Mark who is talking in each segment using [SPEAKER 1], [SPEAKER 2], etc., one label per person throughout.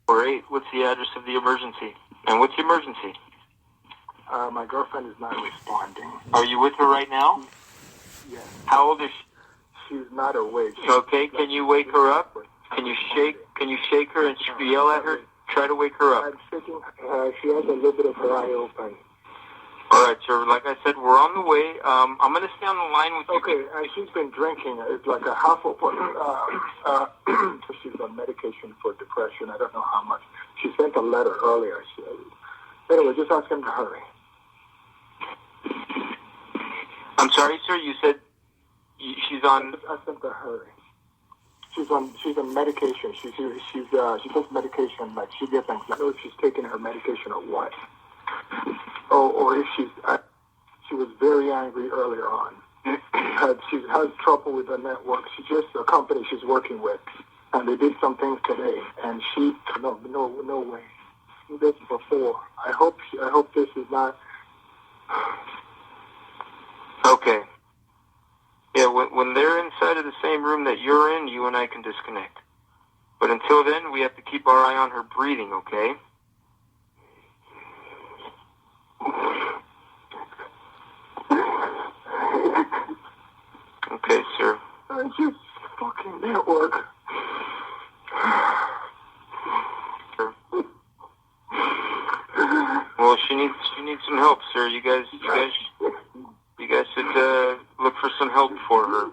[SPEAKER 1] 8. What's the address of the emergency? And what's the emergency?
[SPEAKER 2] My girlfriend is not responding.
[SPEAKER 1] Are you with her right now?
[SPEAKER 2] Yes.
[SPEAKER 1] How old is she?
[SPEAKER 2] She's not awake.
[SPEAKER 1] Okay, can you wake her up? Can you shake her and yell at her? Try to wake her up.
[SPEAKER 2] I'm shaking. She has a little bit of her eye open.
[SPEAKER 1] All right, sir. Like I said, we're on the way. I'm going to stay on the line with you.
[SPEAKER 2] Okay, she's been drinking. It's like a half of she's on medication for depression. I don't know how much. She sent a letter earlier. Anyway, just ask him to hurry.
[SPEAKER 1] I'm sorry, sir. You said she's on.
[SPEAKER 2] Just ask him to hurry. She's on medication. She takes medication. Like she gets anxiety. I don't know if she's taking her medication or what. Or if she was very angry earlier on. She has trouble with the network. She just a company she's working with, and they did some things today, and she no way. This before. I hope this is not.
[SPEAKER 1] Okay. Yeah, when they're inside of the same room that you're in, you and I can disconnect. But until then, we have to keep our eye on her breathing, okay? Okay, sir.
[SPEAKER 2] It's just fucking network.
[SPEAKER 1] Well, she needs some help, sir. You guys should look for some help for her.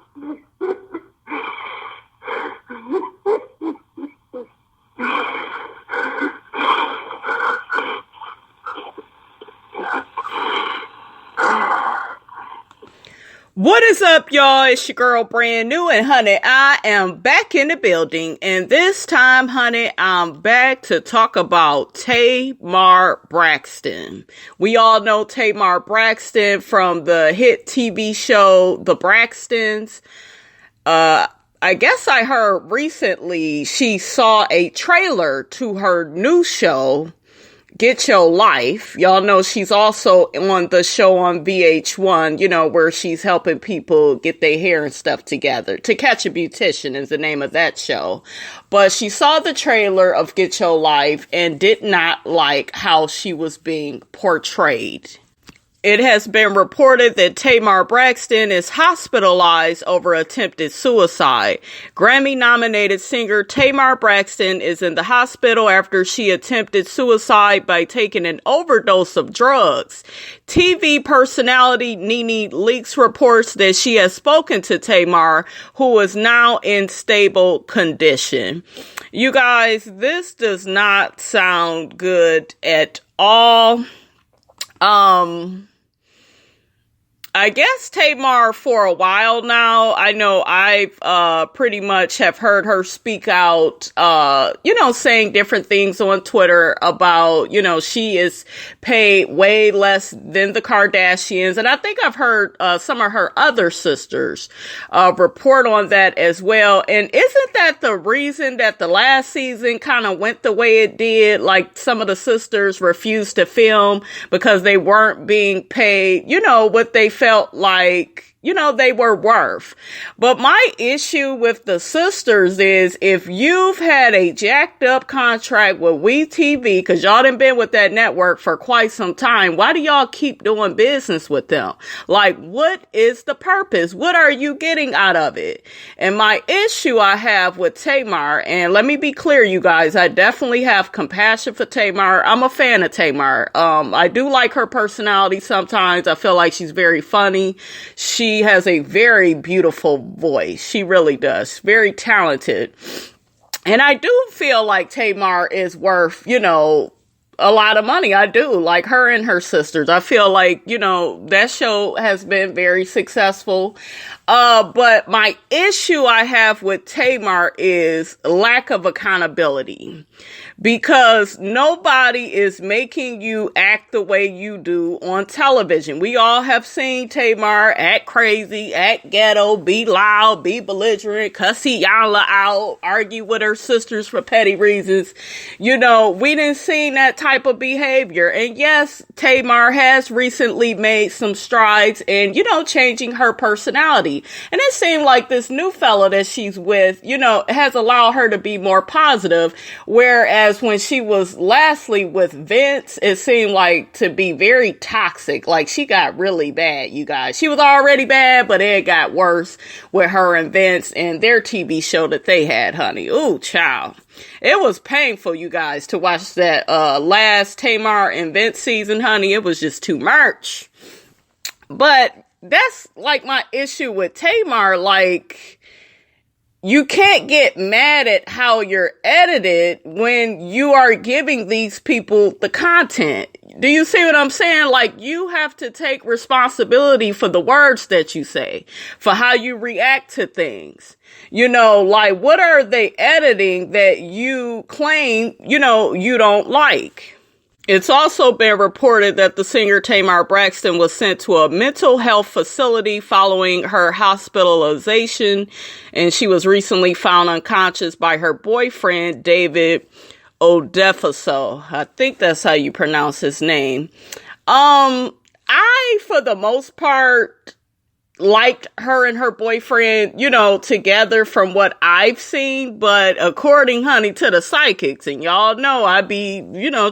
[SPEAKER 3] What is up, y'all? It's your girl, Brand New, and honey, I am back in the building, and this time, honey, I'm back to talk about Tamar Braxton. We all know Tamar Braxton from the hit TV show, The Braxtons. I guess I heard recently she saw a trailer to her new show, Get Your Life. Y'all know she's also on the show on VH1, you know, where she's helping people get their hair and stuff together. To Catch a Beautician is the name of that show. But she saw the trailer of Get Your Life and did not like how she was being portrayed. It has been reported that Tamar Braxton is hospitalized over attempted suicide. Grammy-nominated singer Tamar Braxton is in the hospital after she attempted suicide by taking an overdose of drugs. TV personality Nene Leakes reports that she has spoken to Tamar, who is now in stable condition. You guys, this does not sound good at all. I guess Tamar for a while now, I know I've pretty much have heard her speak out, saying different things on Twitter about, she is paid way less than the Kardashians. And I think I've heard some of her other sisters report on that as well. And isn't that the reason that the last season kind of went the way it did? Like some of the sisters refused to film because they weren't being paid, what they felt like, they were worth. But my issue with the sisters is if you've had a jacked up contract with WeTV, because y'all done been with that network for quite some time, why do y'all keep doing business with them? Like, what is the purpose? What are you getting out of it? And my issue I have with Tamar, and let me be clear, you guys, I definitely have compassion for Tamar. I'm a fan of Tamar. I do like her personality sometimes. I feel like she's very funny. She has a very beautiful voice. She really does. Very talented. And I do feel like Tamar is worth, a lot of money. I do. Like her and her sisters. I feel like, that show has been very successful. But my issue I have with Tamar is lack of accountability. Because nobody is making you act the way you do on television. We all have seen Tamar act crazy, act ghetto, be loud, be belligerent, cuss Iyanla out, argue with her sisters for petty reasons. We didn't see that type of behavior. And yes, Tamar has recently made some strides in, changing her personality. And it seemed like this new fella that she's with, has allowed her to be more positive. Whereas when she was lastly with Vince, it seemed like to be very toxic. Like she got really bad, you guys. She was already bad, but it got worse with her and Vince and their TV show that they had, honey. Ooh, child. It was painful, you guys, to watch that last Tamar and Vince season, honey. It was just too much. But that's like my issue with Tamar. Like, you can't get mad at how you're edited when you are giving these people the content. Do you see what I'm saying? Like, you have to take responsibility for the words that you say, for how you react to things. Like, what are they editing that you claim, you don't like? It's also been reported that the singer Tamar Braxton was sent to a mental health facility following her hospitalization, and she was recently found unconscious by her boyfriend, David Odefaso. I think that's how you pronounce his name. I, for the most part, liked her and her boyfriend, together from what I've seen. But according, honey, to the psychics, and y'all know I be,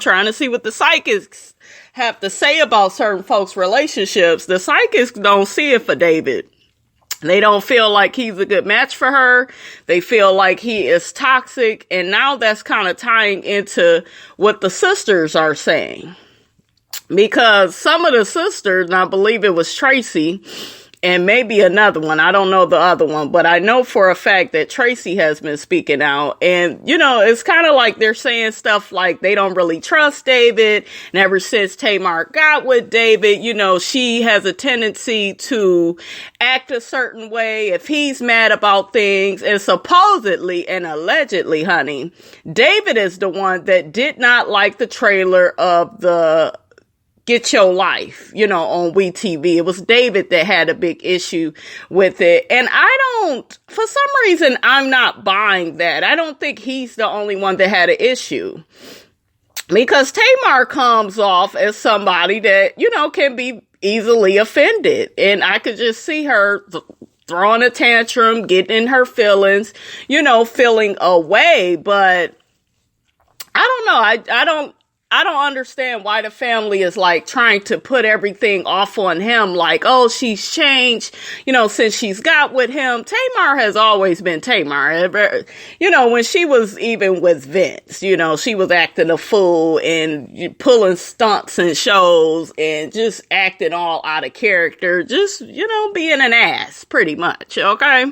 [SPEAKER 3] trying to see what the psychics have to say about certain folks' relationships. The psychics don't see it for David. They don't feel like he's a good match for her. They feel like he is toxic. And now that's kind of tying into what the sisters are saying. Because some of the sisters, and I believe it was Tracy, and maybe another one. I don't know the other one, but I know for a fact that Tracy has been speaking out. And, it's kind of like they're saying stuff like they don't really trust David. And ever since Tamar got with David, she has a tendency to act a certain way if he's mad about things. And supposedly and allegedly, honey, David is the one that did not like the trailer of the Get Your Life, on WeTV. It was David that had a big issue with it. And for some reason, I'm not buying that. I don't think he's the only one that had an issue. Because Tamar comes off as somebody that, can be easily offended. And I could just see her throwing a tantrum, getting in her feelings, feeling away. But I don't know. I don't understand why the family is like trying to put everything off on him. Like, oh, she's changed, since she's got with him. Tamar has always been Tamar. When she was even with Vince, she was acting a fool and pulling stunts and shows and just acting all out of character. Just, being an ass pretty much. Okay.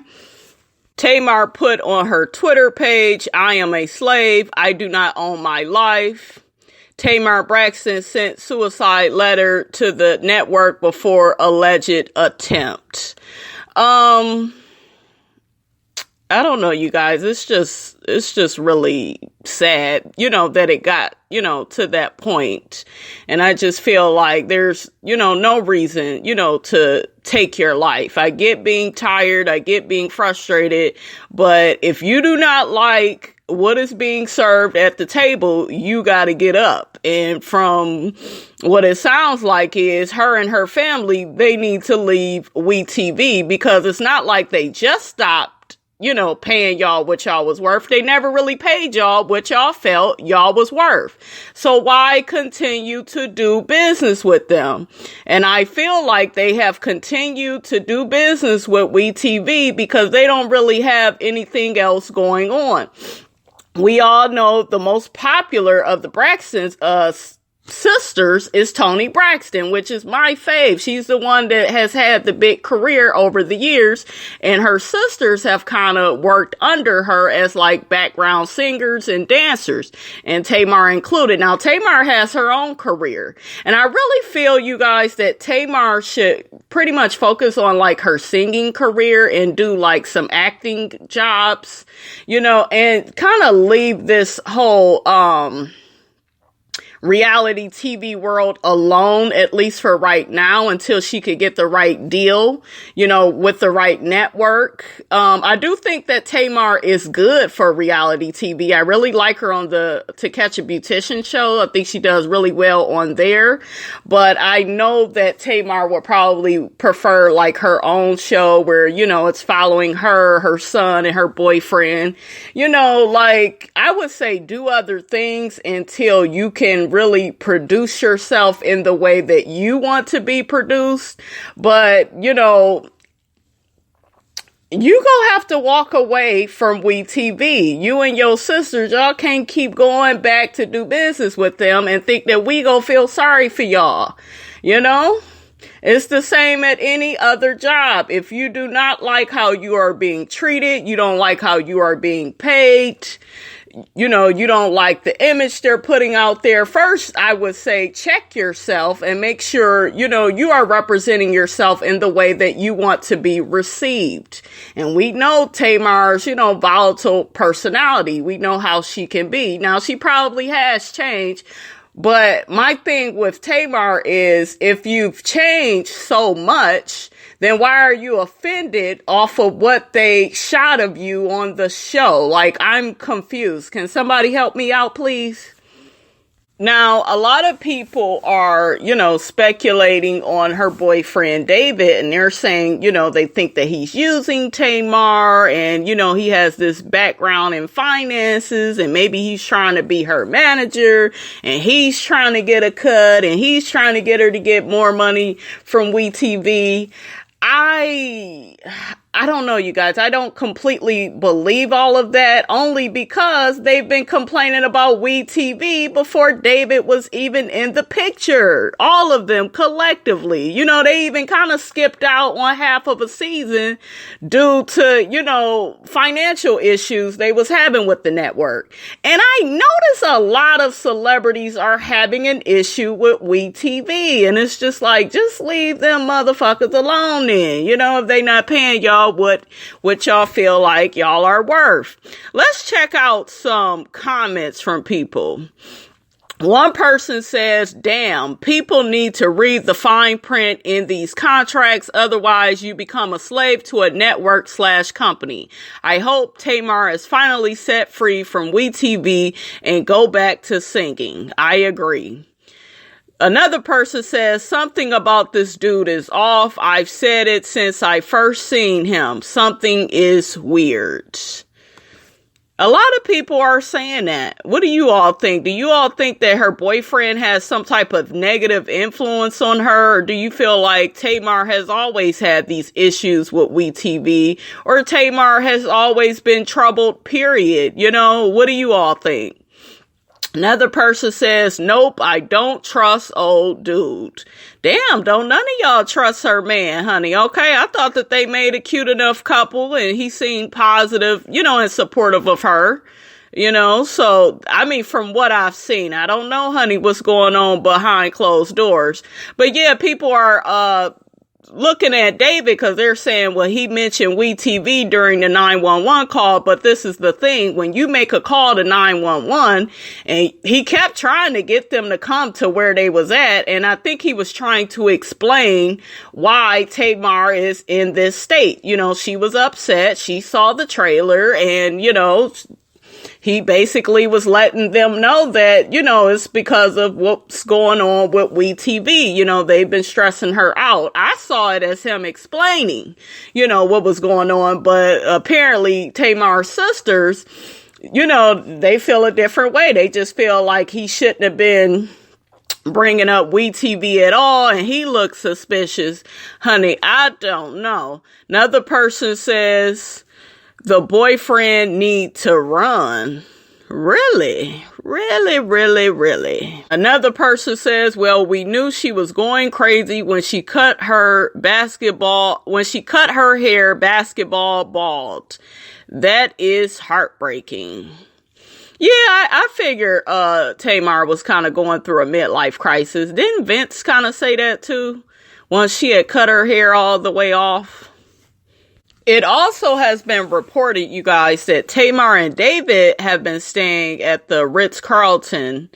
[SPEAKER 3] Tamar put on her Twitter page, "I am a slave. I do not own my life." Tamar Braxton sent suicide letter to the network before alleged attempt. I don't know, you guys. It's just really sad, that it got, to that point. And I just feel like there's, no reason, to take your life. I get being tired. I get being frustrated. But if you do not like what is being served at the table, you got to get up. And from what it sounds like is her and her family, they need to leave WeTV, because it's not like they just stopped, paying y'all what y'all was worth. They never really paid y'all what y'all felt y'all was worth. So why continue to do business with them? And I feel like they have continued to do business with WeTV because they don't really have anything else going on. We all know the most popular of the Braxtons, sisters is Toni Braxton, which is my fave. She's the one that has had the big career over the years, and her sisters have kind of worked under her as like background singers and dancers, and Tamar included. Now, Tamar has her own career, and I really feel, you guys, that Tamar should pretty much focus on like her singing career and do like some acting jobs, and kind of leave this whole, reality TV world alone, at least for right now, until she could get the right deal, with the right network. I do think that Tamar is good for reality TV. I really like her on the To Catch a Beautician show. I think she does really well on there. But I know that Tamar would probably prefer like her own show where, it's following her son and her boyfriend. Like I would say do other things until you can really produce yourself in the way that you want to be produced. But, you gonna have to walk away from WeTV. You and your sisters, y'all can't keep going back to do business with them and think that we gonna feel sorry for y'all. It's the same at any other job. If you do not like how you are being treated, you don't like how you are being paid, you don't like the image they're putting out there. First, I would say check yourself and make sure, you are representing yourself in the way that you want to be received. And we know Tamar's, volatile personality. We know how she can be. Now, she probably has changed. But my thing with Tamar is if you've changed so much, then why are you offended off of what they shot of you on the show? Like, I'm confused. Can somebody help me out, please? Now, a lot of people are, speculating on her boyfriend, David, and they're saying, they think that he's using Tamar and, he has this background in finances and maybe he's trying to be her manager and he's trying to get a cut and he's trying to get her to get more money from WeTV. I don't know, you guys. I don't completely believe all of that, only because they've been complaining about WeTV before David was even in the picture. All of them collectively. They even kind of skipped out on half of a season due to, financial issues they was having with the network. And I notice a lot of celebrities are having an issue with WeTV. And it's just like, just leave them motherfuckers alone then. If they not paying y'all what y'all feel like y'all are worth. Let's check out some comments from people. One person says, damn, people need to read the fine print in these contracts. Otherwise, you become a slave to a network/company. I hope Tamar is finally set free from WeTV and go back to singing. I agree. Another person says, something about this dude is off. I've said it since I first seen him. Something is weird. A lot of people are saying that. What do you all think? Do you all think that her boyfriend has some type of negative influence on her? Or do you feel like Tamar has always had these issues with WeTV? Or Tamar has always been troubled, period? What do you all think? Another person says, nope, I don't trust old dude. Damn, don't none of y'all trust her man, honey. Okay, I thought that they made a cute enough couple and he seemed positive, and supportive of her. So, from what I've seen, I don't know, honey, what's going on behind closed doors. But yeah, people are, looking at David because they're saying, well, he mentioned WeTV during the 911 call, but this is the thing. When you make a call to 911, and he kept trying to get them to come to where they was at, and I think he was trying to explain why Tamar is in this state. She was upset. She saw the trailer, and, he basically was letting them know that, it's because of what's going on with WeTV. They've been stressing her out. I saw it as him explaining, what was going on. But apparently Tamar's sisters, they feel a different way. They just feel like he shouldn't have been bringing up WeTV at all, and he looks suspicious. Honey, I don't know. Another person says, the boyfriend need to run. Really? Really? Another person says, well, we knew she was going crazy when she cut her hair basketball bald. That is heartbreaking. Yeah, I figure Tamar was kind of going through a midlife crisis. Didn't Vince kind of say that too? Once she had cut her hair all the way off? It also has been reported, you guys, that Tamar and David have been staying at the Ritz-Carlton,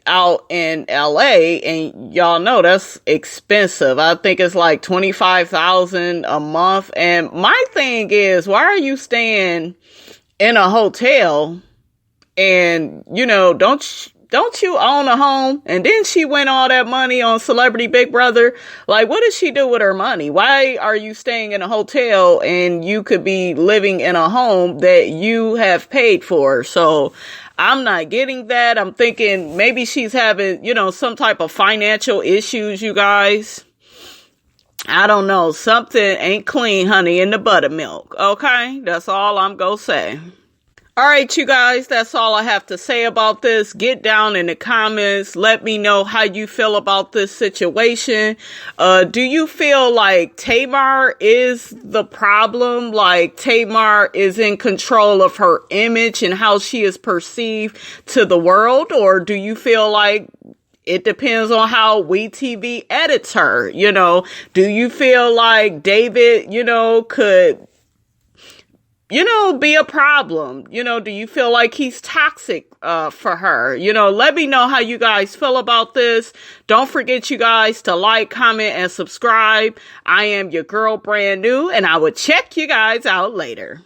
[SPEAKER 3] out in LA, and y'all know that's expensive. I think it's like $25,000 a month. And my thing is, why are you staying in a hotel? And, don't you own a home? And then she went all that money on Celebrity Big Brother. Like, what does she do with her money? Why are you staying in a hotel and you could be living in a home that you have paid for? So I'm not getting that. I'm thinking maybe she's having, some type of financial issues, you guys. I don't know. Something ain't clean, honey, in the buttermilk. Okay? That's all I'm gonna say. All right, you guys, that's all I have to say about this. Get down in the comments. Let me know how you feel about this situation. Do you feel like Tamar is the problem? Like Tamar is in control of her image and how she is perceived to the world? Or do you feel like it depends on how WeTV edits her? Do you feel like David, could be a problem? Do you feel like he's toxic for her? Let me know how you guys feel about this. Don't forget, you guys, to like, comment, and subscribe. I am your girl, Brand New, and I will check you guys out later.